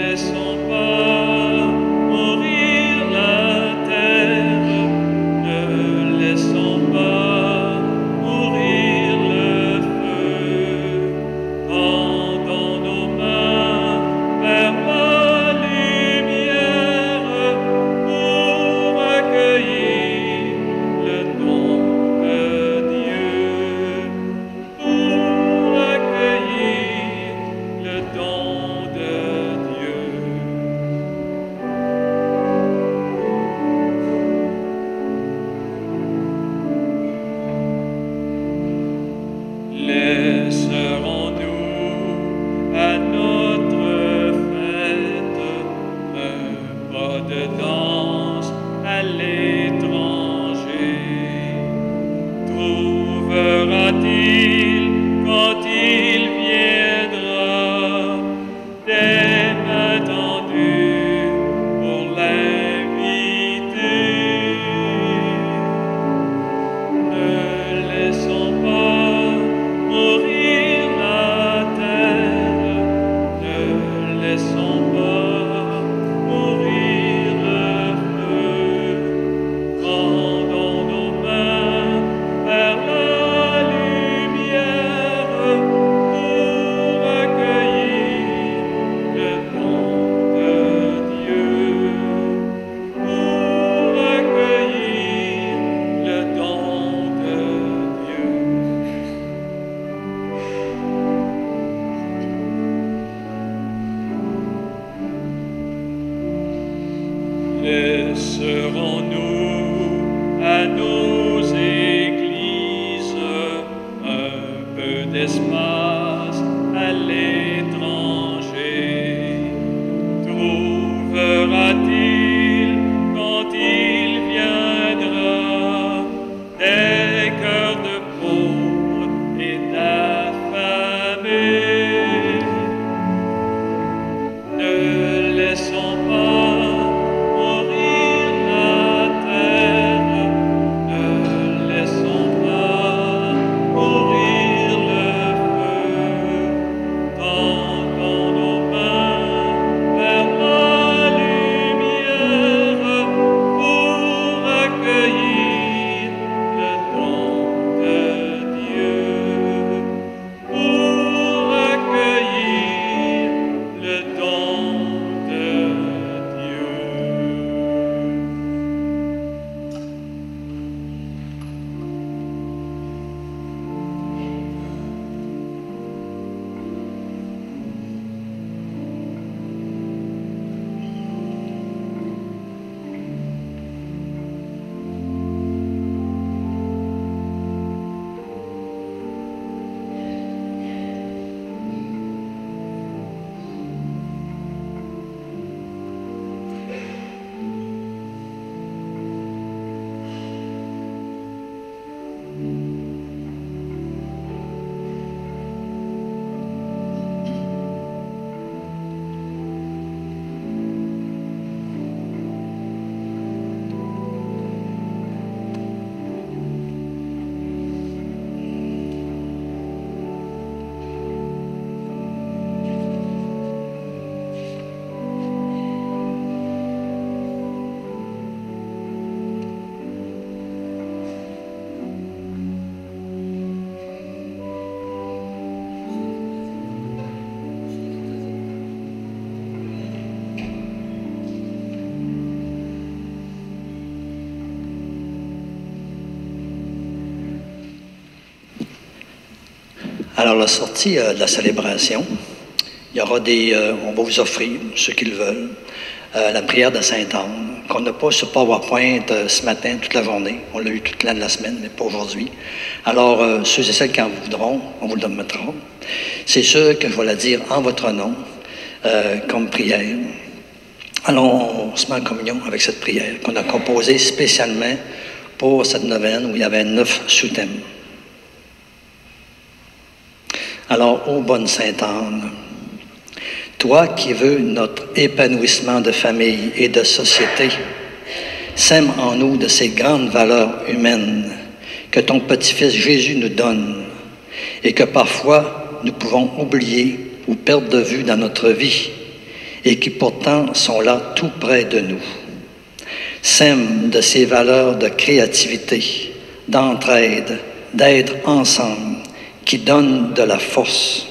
laissons pas mourir la terre, ne laissons pas mourir le feu. Tendons nos mains vers la lumière pour accueillir le don de Dieu, pour accueillir le don de Dieu. Laisserons-nous à notre fête un pas de danse à l'étranger? Trouvera-t-il quand il viendra des mains tendues pour l'inviter? Ne laissons pas mourir la terre, ne laissons pas mourir le feu. Tendons nos mains vers la lumière pour accueillir le don de Dieu, pour accueillir le don de Dieu. Laisserons-nous à nos églises un peu d'espace à l'étranger? Trouvera-t-il quand il viendra des cœurs de pauvres et d'affamés? Ne laissons pas mourir la Alors, la sortie de la célébration, il y aura on va vous offrir, ceux qui le veulent, la prière de Sainte-Anne, qu'on n'a pas sur PowerPoint ce matin, toute la journée. On l'a eu toute de la semaine, mais pas aujourd'hui. Alors, ceux et celles qui en voudront, on vous le mettra. C'est sûr que je vais la dire en votre nom, comme prière. Alors, on se met en communion avec cette prière qu'on a composée spécialement pour cette neuvaine où il y avait 9 sous-thèmes. Alors, ô bonne Sainte-Anne, toi qui veux notre épanouissement de famille et de société, sème en nous de ces grandes valeurs humaines que ton petit-fils Jésus nous donne et que parfois nous pouvons oublier ou perdre de vue dans notre vie et qui pourtant sont là tout près de nous. Sème de ces valeurs de créativité, d'entraide, d'être ensemble, qui donnent de la force.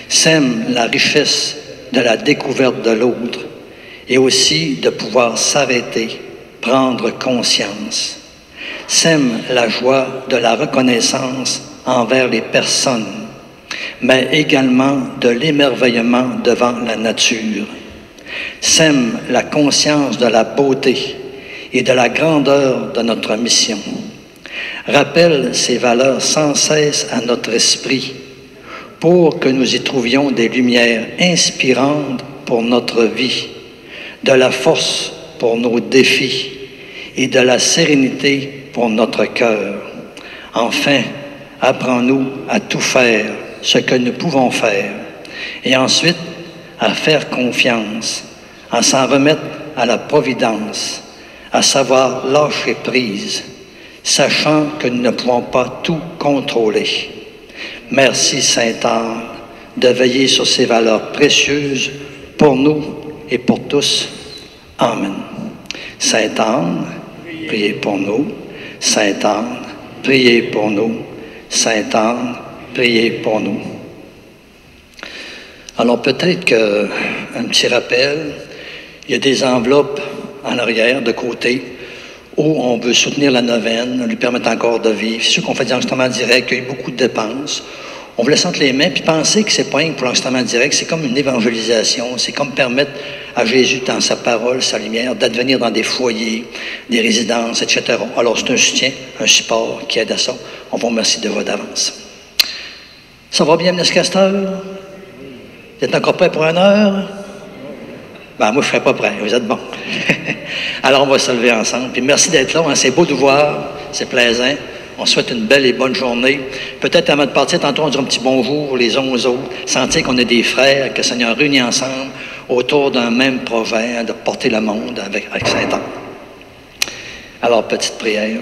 Sème la richesse de la découverte de l'autre et aussi de pouvoir s'arrêter, prendre conscience. Sème la joie de la reconnaissance envers les personnes, mais également de l'émerveillement devant la nature. Sème la conscience de la beauté et de la grandeur de notre mission. Rappelle ces valeurs sans cesse à notre esprit pour que nous y trouvions des lumières inspirantes pour notre vie, de la force pour nos défis et de la sérénité pour notre cœur. Enfin, apprends-nous à tout faire ce que nous pouvons faire et ensuite à faire confiance, à s'en remettre à la providence, à savoir lâcher prise, sachant que nous ne pouvons pas tout contrôler. Merci Sainte-Anne de veiller sur ces valeurs précieuses pour nous et pour tous. Amen. Sainte-Anne, priez pour nous. Sainte-Anne, priez pour nous. Sainte-Anne, priez pour nous. Alors peut-être qu'un petit rappel, il y a des enveloppes en arrière, de côté, où on veut soutenir la neuvaine, lui permettre encore de vivre. C'est sûr qu'on fait des enregistrements directs, qu'il y a eu beaucoup de dépenses. On vous laisse entre les mains, puis penser que c'est pas rien que pour l'enregistrement direct, c'est comme une évangélisation, c'est comme permettre à Jésus, dans sa parole, sa lumière, d'advenir dans des foyers, des résidences, etc. Alors c'est un soutien, un support qui aide à ça. On vous remercie de votre avance. Ça va bien, M. Castor? Vous êtes encore prêt pour 1 heure? Ben, moi, je ne serai pas prêt. Vous êtes bon. Alors, on va se lever ensemble. Puis merci d'être là. Hein. C'est beau de vous voir. C'est plaisant. On souhaite une belle et bonne journée. Peut-être avant de partir, tantôt, on dira un petit bonjour les uns aux autres. Sentir qu'on est des frères, que le Seigneur réunit ensemble autour d'un même projet, hein, de porter le monde avec Saint-Anne. Alors, petite prière.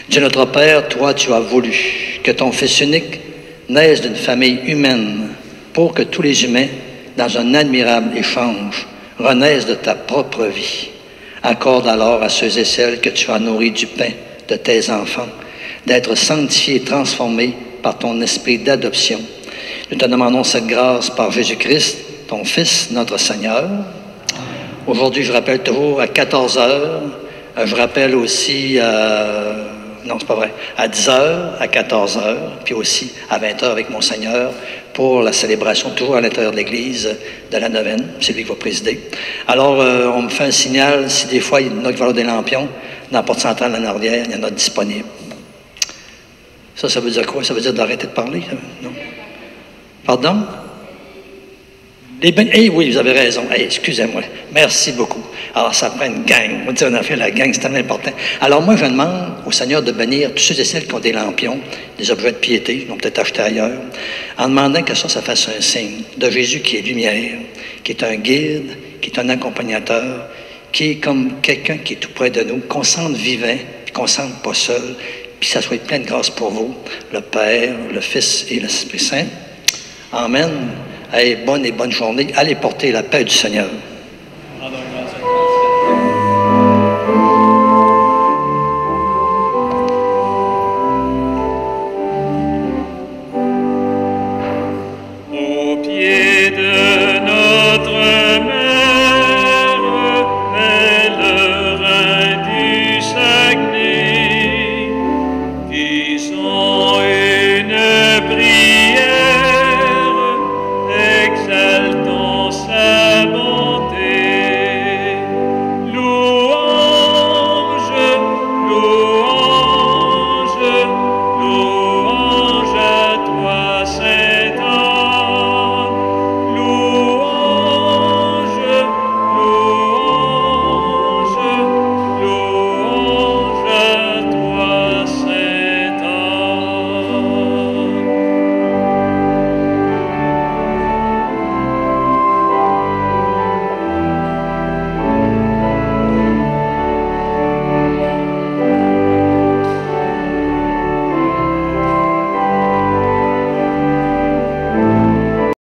Dieu notre Père, toi, tu as voulu que ton Fils unique naisse d'une famille humaine pour que tous les humains, dans un admirable échange, renaissent de ta propre vie. Accorde alors à ceux et celles que tu as nourris du pain de tes enfants, d'être sanctifiés et transformés par ton esprit d'adoption. Nous te demandons cette grâce par Jésus-Christ, ton Fils, notre Seigneur. Aujourd'hui, je rappelle toujours à 14 heures. Je rappelle aussi, non, c'est pas vrai, à 10 heures, à 14 heures, puis aussi à 20 heures avec mon Seigneur pour la célébration, toujours à l'intérieur de l'Église, de la neuvaine. C'est lui qui va présider. Alors, on me fait un signal, si des fois il y en a qui veulent avoir des lampions, dans la porte centrale en arrière, il y en a disponibles. Ça veut dire quoi? Ça veut dire d'arrêter de parler? Non? Pardon? Oui, vous avez raison. Excusez-moi. Merci beaucoup. Alors, ça prend une gang. On dit, on a fait la gang, c'est tellement important. Alors, moi, je demande au Seigneur de bénir tous ceux et celles qui ont des lampions, des objets de piété, qu'ils ont peut-être acheté ailleurs, en demandant que ça fasse un signe de Jésus qui est lumière, qui est un guide, qui est un accompagnateur, qui est comme quelqu'un qui est tout près de nous, qu'on sente vivant, puis qu'on sente pas seul, puis ça soit plein de grâce pour vous, le Père, le Fils et l'Esprit Saint. Amen. Bonne journée. Allez porter la paix du Seigneur.